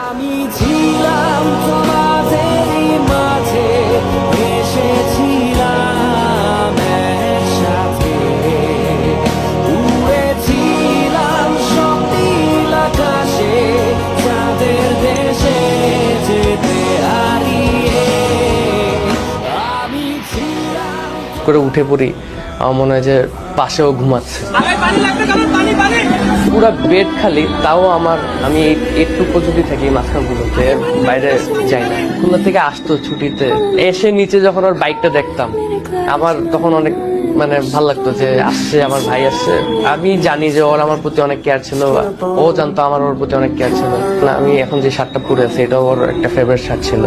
আমি ছিলাম তোমাদেরই মাঝে, এসেছিলাম একসাথে, উড়েছিলাম স্বপ্নীল আকাশে, চাঁদের দেশে যেতে হারিয়ে। আমি ছিলাম করে উঠে পড়ি, আমার মনে হয় যে পাশেও ঘুমাচ্ছে, পুরো বেড খালি, তাও আমি একটু যদি থাকি মাঝখান পর্যন্ত, বাইরে যাই না। খুলনা থেকে আসতো ছুটিতে, এসে নিচে যখন ওর বাইকটা দেখতাম আমার তখন অনেক ভালো লাগতো যে আসছে, আমার ভাই আসছে। আমি জানি যে ওর আমার প্রতি অনেক কেয়ার ছিল, ও জানতো আমার ওর প্রতি অনেক কেয়ার ছিল। আমি এখন যে শার্টটা পরে আছি এটাও ওর একটা ফেভারিট শার্ট ছিল।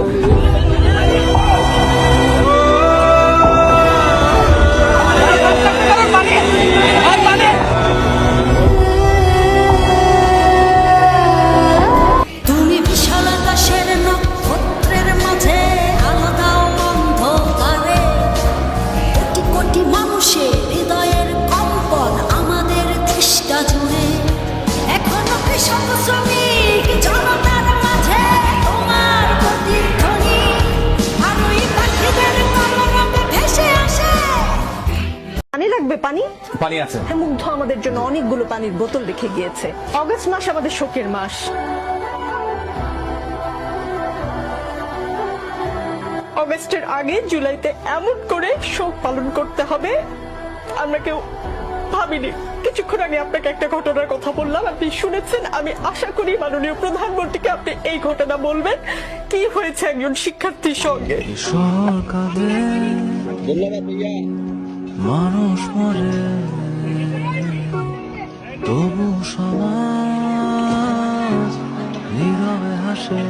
পানি লাগবে? পানি আছে। হ্যাঁ, মুগ্ধ আমাদের জন্য অনেকগুলো পানির বোতল রেখে গিয়েছে। অগস্ট মাস আমাদের শোকের মাস। অগস্টের আগে জুলাইতে এমন করে শোক পালন করতে হবে আমরা কেউ ভাবিনি। কিছুক্ষণ আগে আপনাকে একটা ঘটনার কথা বললাম, আপনি শুনেছেন। আমি আশা করি মাননীয় প্রধানমন্ত্রীকে আপনি এই ঘটনা বলবেন, কি হয়েছে একজন শিক্ষার্থীর সঙ্গে। মানুষ মরে, তবু সমাজ নীরবে হাসে।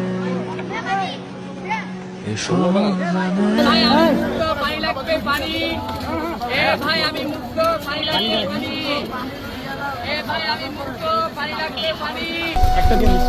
এসব পানি লাগবে, পানি। এ ভাই আমি মুক্ত, পানি লাগবে, পানি। এ ভাই আমি মুক্ত, পানি লাগবে, পানি। একটা জিনিস